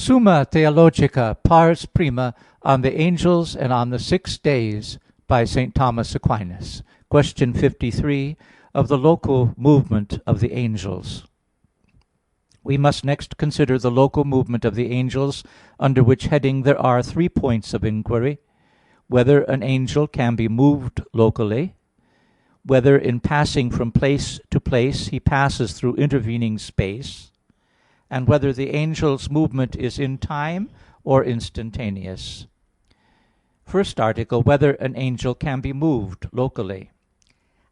Summa Theologica Pars Prima on the Angels and on the 6 Days by St. Thomas Aquinas. Question 53 of the local movement of the angels. We must next consider the local movement of the angels, under which heading there are 3 points of inquiry: whether an angel can be moved locally, whether in passing from place to place he passes through intervening space, and whether the angel's movement is in time or instantaneous. First article, whether an angel can be moved locally.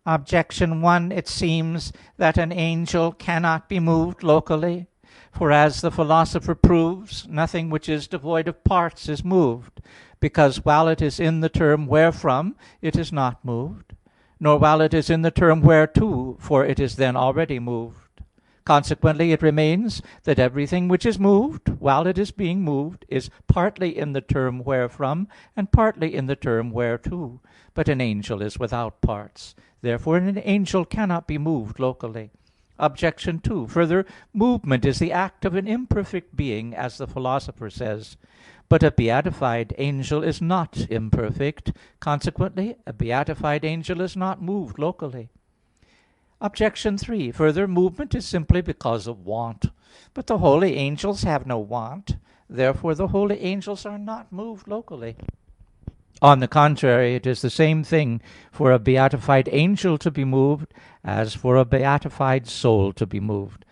Objection 1. It seems that an angel cannot be moved locally. For as the Philosopher proves, nothing which is devoid of parts is moved, because while it is in the term wherefrom, it is not moved, nor while it is in the term whereto, for it is then already moved. Consequently, it remains that everything which is moved, while it is being moved, is partly in the term wherefrom, and partly in the term whereto. But an angel is without parts. Therefore an angel cannot be moved locally. Objection 2. Further, movement is the act of an imperfect being, as the Philosopher says. But a beatified angel is not imperfect. Consequently, a beatified angel is not moved locally. Objection 3. Further, movement is simply because of want. But the holy angels have no want. Therefore the holy angels are not moved locally. On the contrary, it is the same thing for a beatified angel to be moved as for a beatified soul to be moved.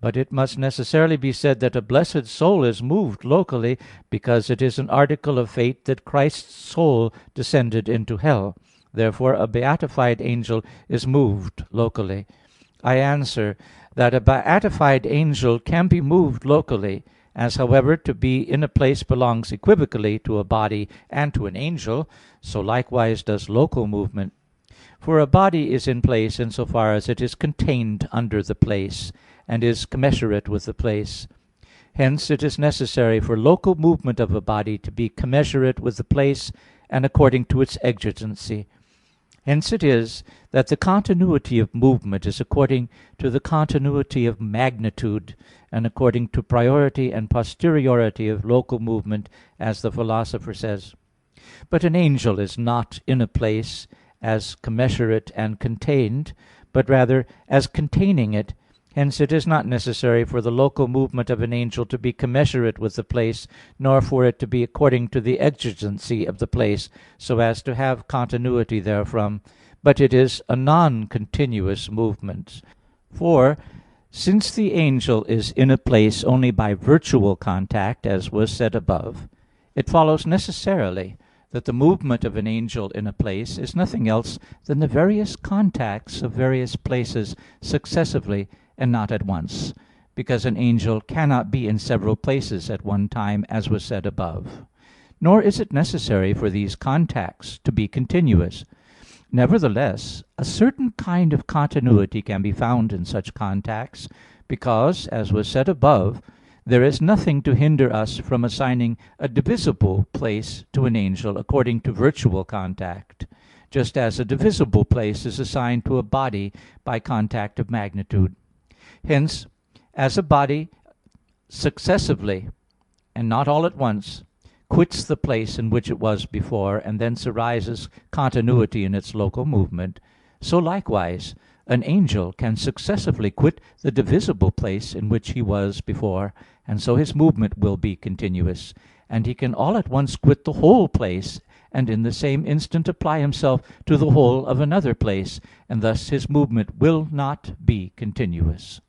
But it must necessarily be said that a blessed soul is moved locally, because it is an article of fate that Christ's soul descended into hell. Therefore a beatified angel is moved locally. I answer that a beatified angel can be moved locally. As, however, to be in a place belongs equivocally to a body and to an angel, so likewise does local movement. For a body is in place in so far as it is contained under the place, and is commensurate with the place. Hence it is necessary for local movement of a body to be commensurate with the place and according to its exigency. Hence it is that the continuity of movement is according to the continuity of magnitude, and according to priority and posteriority of local movement, as the Philosopher says. But an angel is not in a place as commensurate and contained, but rather as containing it. Hence it is not necessary for the local movement of an angel to be commensurate with the place, nor for it to be according to the exigency of the place, so as to have continuity therefrom. But it is a non-continuous movement. For since the angel is in a place only by virtual contact, as was said above, it follows necessarily that the movement of an angel in a place is nothing else than the various contacts of various places successively, and not at once, because an angel cannot be in several places at one time, as was said above. Nor is it necessary for these contacts to be continuous. Nevertheless, a certain kind of continuity can be found in such contacts, because, as was said above, there is nothing to hinder us from assigning a divisible place to an angel according to virtual contact, just as a divisible place is assigned to a body by contact of magnitude. Hence, as a body successively, and not all at once, quits the place in which it was before, and thence arises continuity in its local movement, so likewise an angel can successively quit the divisible place in which he was before, and so his movement will be continuous. And he can all at once quit the whole place, and in the same instant apply himself to the whole of another place, and thus his movement will not be continuous.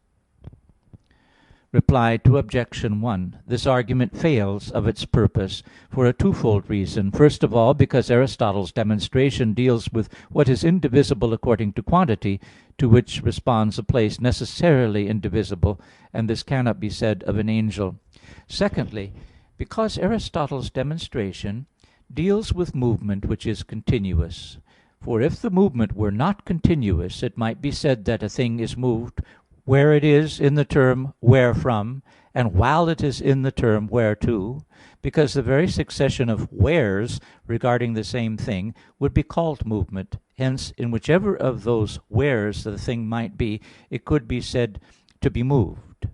Reply to Objection 1. This argument fails of its purpose for a twofold reason. First of all, because Aristotle's demonstration deals with what is indivisible according to quantity, to which responds a place necessarily indivisible, and this cannot be said of an angel. Secondly, because Aristotle's demonstration deals with movement which is continuous. For if the movement were not continuous, it might be said that a thing is moved where it is in the term wherefrom, and while it is in the term whereto, because the very succession of wheres regarding the same thing would be called movement. Hence, in whichever of those wheres the thing might be, it could be said to be moved.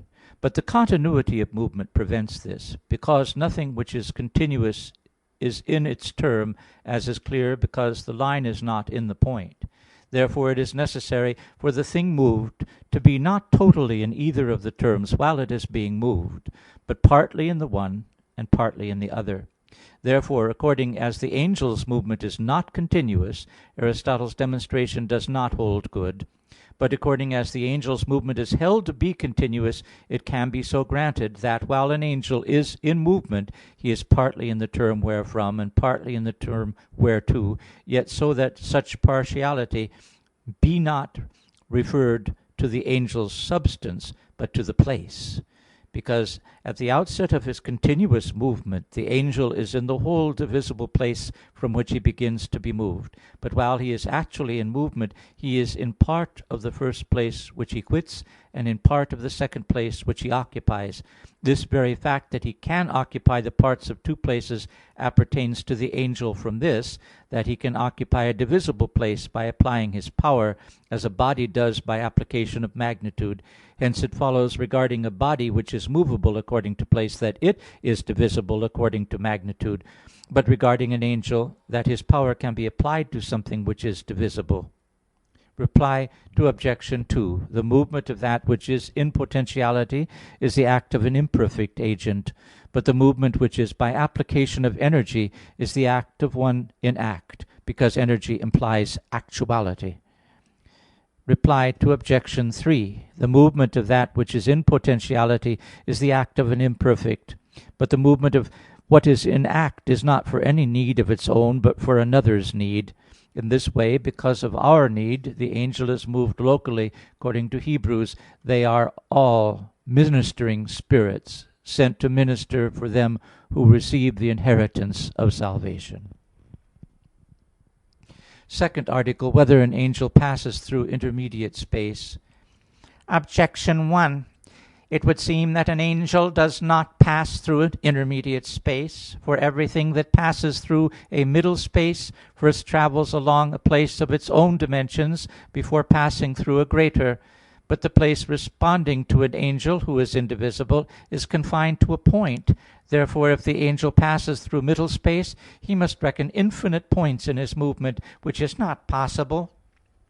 But the continuity of movement prevents this, because nothing which is continuous is in its term, as is clear, because the line is not in the point. Therefore it is necessary for the thing moved to be not totally in either of the terms while it is being moved, but partly in the one and partly in the other. Therefore, according as the angel's movement is not continuous, Aristotle's demonstration does not hold good. But according as the angel's movement is held to be continuous, it can be so granted that, while an angel is in movement, he is partly in the term wherefrom and partly in the term whereto, yet so that such partiality be not referred to the angel's substance, but to the place. Because at the outset of his continuous movement, the angel is in the whole divisible place from which he begins to be moved. But while he is actually in movement, he is in part of the first place which he quits, and in part of the second place which he occupies. This very fact that he can occupy the parts of two places appertains to the angel from this, that he can occupy a divisible place by applying his power, as a body does by application of magnitude. Hence it follows regarding a body which is movable according to place, that it is divisible according to magnitude; but regarding an angel, that his power can be applied to something which is divisible. Reply to Obj. 2: The movement of that which is in potentiality is the act of an imperfect agent; but the movement which is by application of energy is the act of one in act, because energy implies actuality. Reply to Obj. 3: The movement of that which is in potentiality is the act of an imperfect; but the movement of what is in act is not for any need of its own, but for another's need. In this way, because of our need, the angel is moved locally. According to Hebrews, they are all ministering spirits, sent to minister for them who receive the inheritance of salvation. Second article, whether an angel passes through intermediate space. Objection 1. It would seem that an angel does not pass through an intermediate space. For everything that passes through a middle space first travels along a place of its own dimensions before passing through a greater. But the place responding to an angel, who is indivisible, is confined to a point. Therefore, if the angel passes through middle space, he must reckon infinite points in his movement, which is not possible.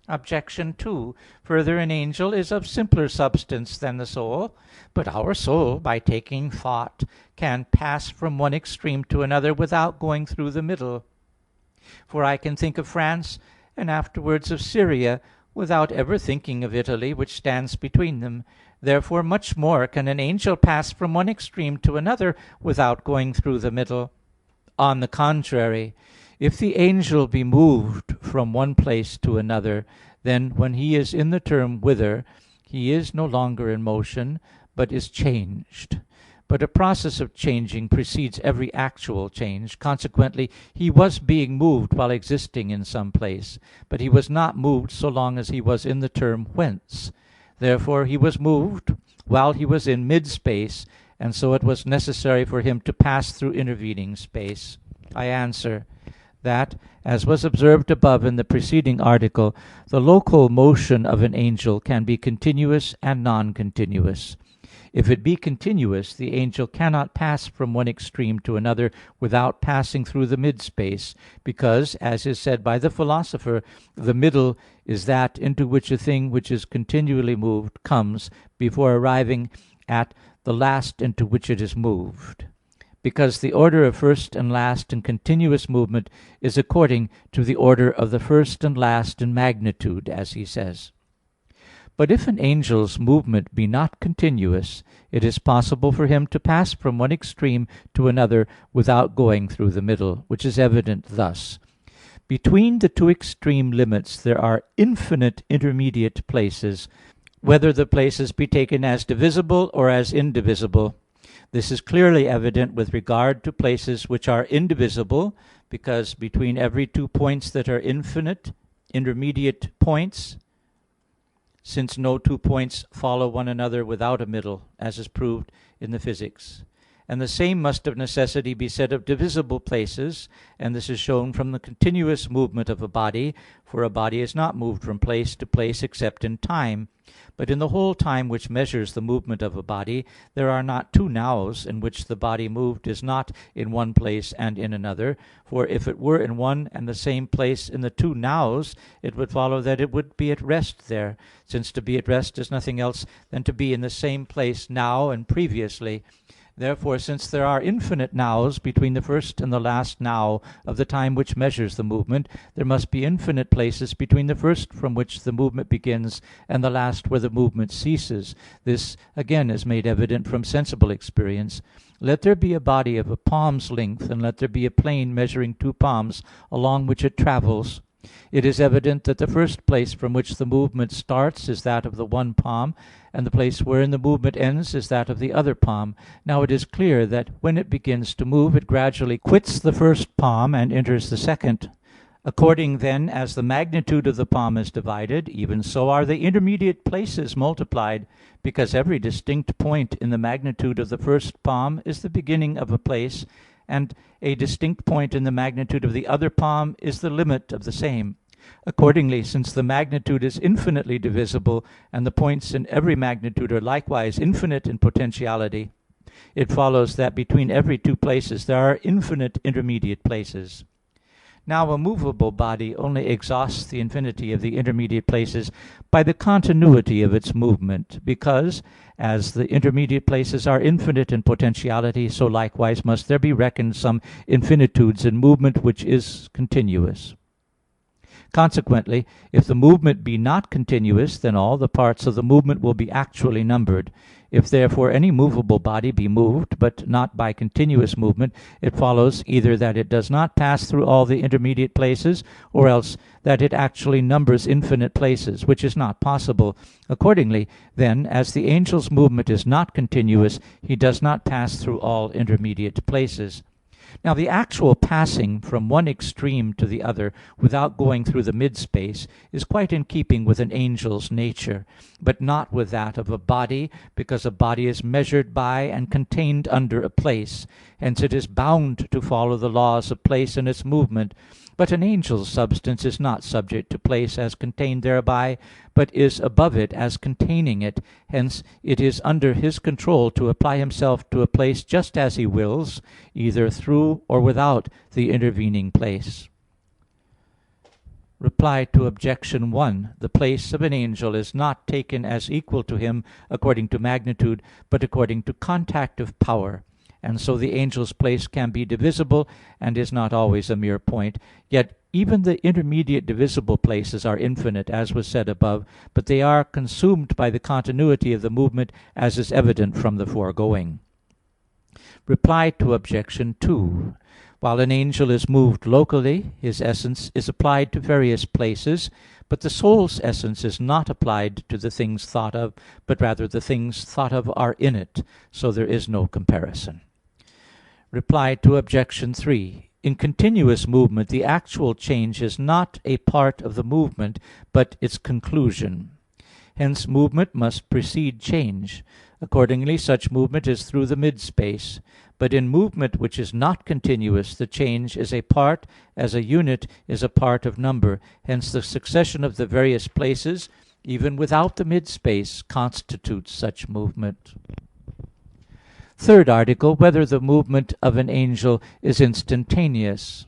Objection 2. Further, an angel is of simpler substance than the soul. But our soul, by taking thought, can pass from one extreme to another without going through the middle. For I can think of France, and afterwards of Syria, without ever thinking of Italy, which stands between them. Therefore much more can an angel pass from one extreme to another without going through the middle. On the contrary, if the angel be moved from one place to another, then when he is in the term whither, he is no longer in motion, but is changed. But a process of changing precedes every actual change. Consequently, he was being moved while existing in some place, but he was not moved so long as he was in the term whence. Therefore he was moved while he was in mid-space, and so it was necessary for him to pass through intervening space. I answer that, as was observed above in the preceding article, the local motion of an angel can be continuous and non-continuous. If it be continuous, the angel cannot pass from one extreme to another without passing through the mid-space, because, as is said by the Philosopher, the middle is that into which a thing which is continually moved comes, before arriving at the last into which it is moved. Because the order of first and last in continuous movement is according to the order of the first and last in magnitude, as he says. But if an angel's movement be not continuous, it is possible for him to pass from one extreme to another without going through the middle, which is evident thus. Between the two extreme limits there are infinite intermediate places, whether the places be taken as divisible or as indivisible. This is clearly evident with regard to places which are indivisible, because between every two points that are infinite intermediate points, since no two points follow one another without a middle, as is proved in the Physics. And the same must of necessity be said of divisible places, and this is shown from the continuous movement of a body, for a body is not moved from place to place except in time. But in the whole time which measures the movement of a body, there are not two nows, in which the body moved is not in one place and in another. For if it were in one and the same place in the two nows, it would follow that it would be at rest there, since to be at rest is nothing else than to be in the same place now and previously. Therefore, since there are infinite nows between the first and the last now of the time which measures the movement, there must be infinite places between the first from which the movement begins and the last where the movement ceases. This again is made evident from sensible experience. Let there be a body of a palm's length, and let there be a plane measuring 2 palms, along which it travels. It is evident that the first place from which the movement starts is that of the one palm, and the place wherein the movement ends is that of the other palm. Now it is clear that when it begins to move, it gradually quits the first palm and enters the second. According then as the magnitude of the palm is divided, even so are the intermediate places multiplied, because every distinct point in the magnitude of the first palm is the beginning of a place, and a distinct point in the magnitude of the other palm is the limit of the same. Accordingly, since the magnitude is infinitely divisible, and the points in every magnitude are likewise infinite in potentiality, it follows that between every two places there are infinite intermediate places. Now a movable body only exhausts the infinity of the intermediate places by the continuity of its movement, because, as the intermediate places are infinite in potentiality, so likewise must there be reckoned some infinitudes in movement which is continuous. Consequently, if the movement be not continuous, then all the parts of the movement will be actually numbered. If therefore any movable body be moved, but not by continuous movement, it follows either that it does not pass through all the intermediate places, or else that it actually numbers infinite places, which is not possible. Accordingly, then, as the angel's movement is not continuous, he does not pass through all intermediate places. Now the actual passing from one extreme to the other without going through the mid-space is quite in keeping with an angel's nature, but not with that of a body, because a body is measured by and contained under a place. Hence it is bound to follow the laws of place in its movement. But an angel's substance is not subject to place as contained thereby, but is above it as containing it. Hence it is under his control to apply himself to a place just as he wills, either through or without the intervening place. Reply to Objection 1. The place of an angel is not taken as equal to him according to magnitude, but according to contact of power. And so the angel's place can be divisible, and is not always a mere point. Yet even the intermediate divisible places are infinite, as was said above, but they are consumed by the continuity of the movement, as is evident from the foregoing. Reply to Objection 2. While an angel is moved locally, his essence is applied to various places, but the soul's essence is not applied to the things thought of, but rather the things thought of are in it, so there is no comparison. Reply to Objection 3. In continuous movement, the actual change is not a part of the movement, but its conclusion. Hence movement must precede change. Accordingly, such movement is through the mid-space. But in movement which is not continuous, the change is a part, as a unit is a part of number. Hence the succession of the various places, even without the mid-space, constitutes such movement. Third article, whether the movement of an angel is instantaneous.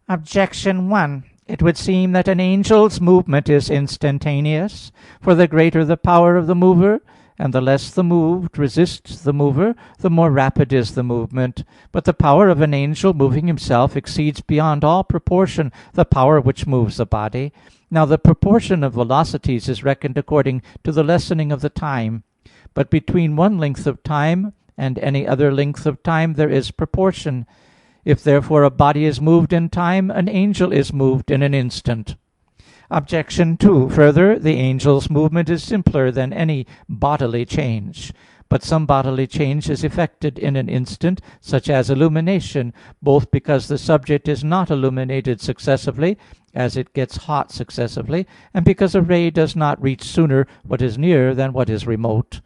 Objection 1. It would seem that an angel's movement is instantaneous. For the greater the power of the mover, and the less the moved resists the mover, the more rapid is the movement. But the power of an angel moving himself exceeds beyond all proportion the power which moves a body. Now the proportion of velocities is reckoned according to the lessening of the time. But between one length of time and any other length of time there is proportion. If therefore a body is moved in time, an angel is moved in an instant. Objection 2. Further, the angel's movement is simpler than any bodily change. But some bodily change is effected in an instant, such as illumination, both because the subject is not illuminated successively, as it gets hot successively, and because a ray does not reach sooner what is near than what is remote.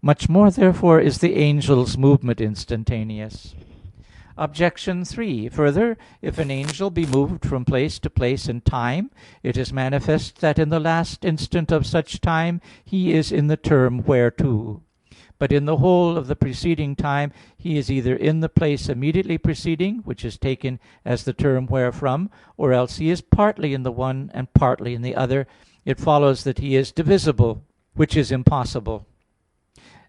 Much more, therefore, is the angel's movement instantaneous. Objection 3. Further, if an angel be moved from place to place in time, it is manifest that in the last instant of such time he is in the term whereto. But in the whole of the preceding time he is either in the place immediately preceding, which is taken as the term wherefrom, or else he is partly in the one and partly in the other. It follows that he is divisible, which is impossible.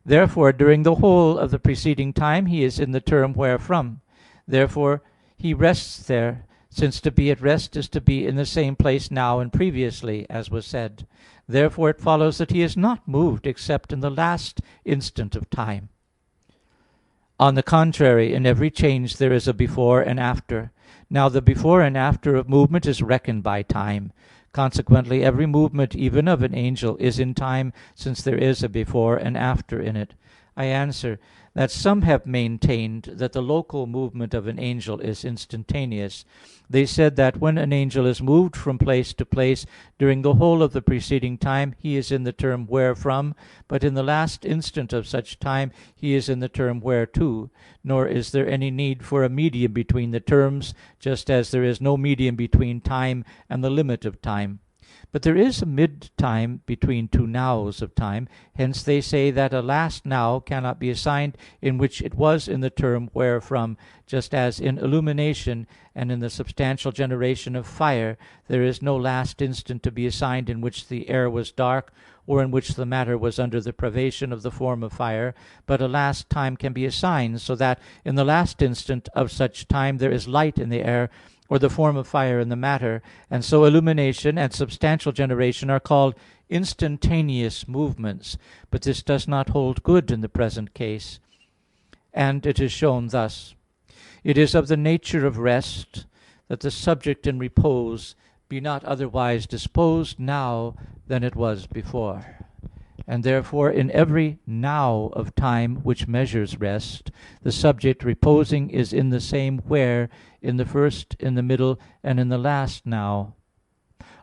Therefore, during the whole of the preceding time he is in the term wherefrom. Therefore he rests there, since to be at rest is to be in the same place now and previously, as was said. Therefore it follows that he is not moved except in the last instant of time. On the contrary, in every change there is a before and after. Now the before and after of movement is reckoned by time. Consequently, every movement, even of an angel, is in time, since there is a before and after in it. I answer that some have maintained that the local movement of an angel is instantaneous. They said that when an angel is moved from place to place during the whole of the preceding time, he is in the term wherefrom, but in the last instant of such time he is in the term whereto. Nor is there any need for a medium between the terms, just as there is no medium between time and the limit of time. But there is a mid-time between two nows of time. Hence they say that a last now cannot be assigned in which it was in the term wherefrom, just as in illumination and in the substantial generation of fire there is no last instant to be assigned in which the air was dark, or in which the matter was under the privation of the form of fire, but a last time can be assigned, so that in the last instant of such time there is light in the air, or the form of fire in the matter, and so illumination and substantial generation are called instantaneous movements. But this does not hold good in the present case, and it is shown thus. It is of the nature of rest that the subject in repose be not otherwise disposed now than it was before. And therefore in every now of time which measures rest, the subject reposing is in the same where, in the first, in the middle, and in the last now.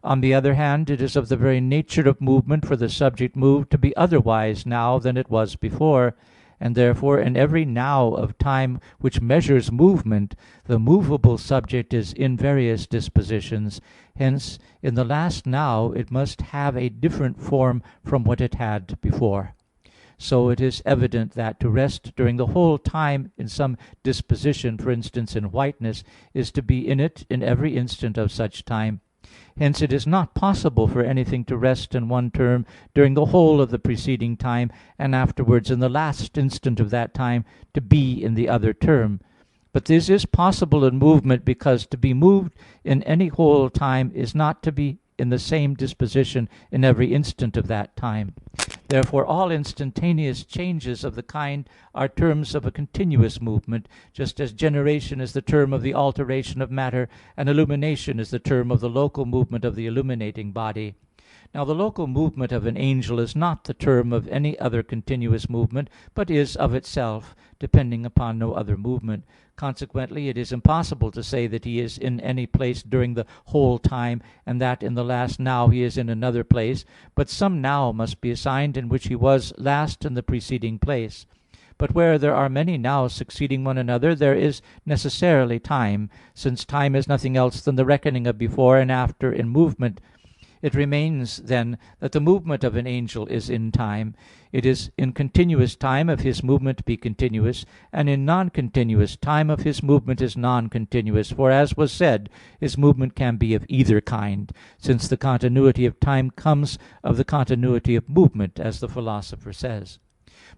On the other hand, it is of the very nature of movement for the subject moved to be otherwise now than it was before. And therefore in every now of time which measures movement, the movable subject is in various dispositions. Hence in the last now it must have a different form from what it had before. So it is evident that to rest during the whole time in some disposition, for instance in whiteness, is to be in it in every instant of such time. Hence it is not possible for anything to rest in one term during the whole of the preceding time, and afterwards in the last instant of that time to be in the other term. But this is possible in movement, because to be moved in any whole time is not to be in the same disposition in every instant of that time. Therefore all instantaneous changes of the kind are terms of a continuous movement, just as generation is the term of the alteration of matter, and illumination is the term of the local movement of the illuminating body. Now the local movement of an angel is not the term of any other continuous movement, but is of itself, depending upon no other movement. Consequently it is impossible to say that he is in any place during the whole time, and that in the last now he is in another place, but some now must be assigned in which he was last in the preceding place. But where there are many nows succeeding one another, there is necessarily time, since time is nothing else than the reckoning of before and after in movement. It remains, then, that the movement of an angel is in time. It is in continuous time if his movement be continuous, and in non-continuous time if his movement is non-continuous. For, as was said, his movement can be of either kind, since the continuity of time comes of the continuity of movement, as the Philosopher says.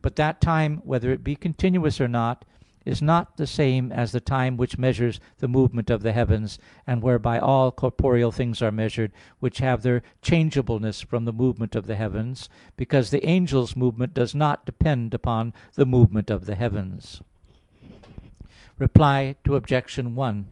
But that time, whether it be continuous or not, is not the same as the time which measures the movement of the heavens, and whereby all corporeal things are measured, which have their changeableness from the movement of the heavens, because the angel's movement does not depend upon the movement of the heavens. Reply to Objection 1.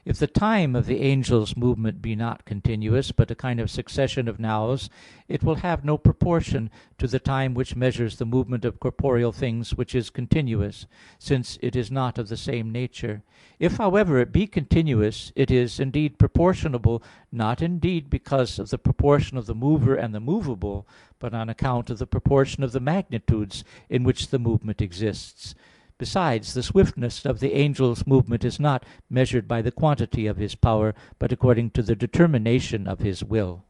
If the time of the angel's movement be not continuous, but a kind of succession of nows, it will have no proportion to the time which measures the movement of corporeal things, which is continuous, since it is not of the same nature. If, however, it be continuous, it is indeed proportionable, not indeed because of the proportion of the mover and the movable, but on account of the proportion of the magnitudes in which the movement exists. Besides, the swiftness of the angel's movement is not measured by the quantity of his power, but according to the determination of his will.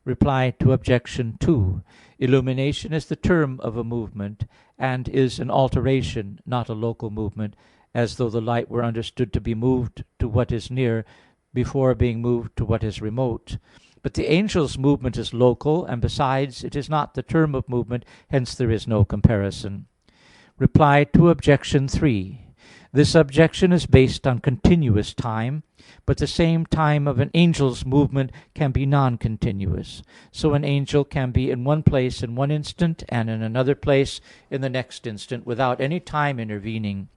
Reply Obj. 2: Illumination is the term of a movement, and is an alteration, not a local movement, as though the light were understood to be moved to what is near, before being moved to what is remote. But the angel's movement is local, and besides, it is not the term of movement; hence there is no comparison. Reply Obj. 3: This objection is based on continuous time, but the same time of an angel's movement can be non-continuous. So an angel can be in one place in one instant, and in another place in the next instant, without any time intervening.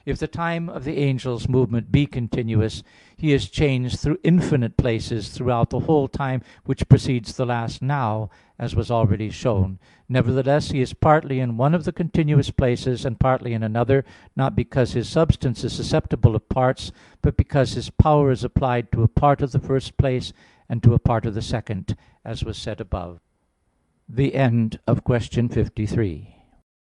If the time of the angel's movement be continuous, he is changed through infinite places throughout the whole time which precedes the last now, as was already shown. Nevertheless, he is partly in one of the continuous places, and partly in another, not because his substance is susceptible of parts, but because his power is applied to a part of the first place and to a part of the second, as was said above. The end of question 53.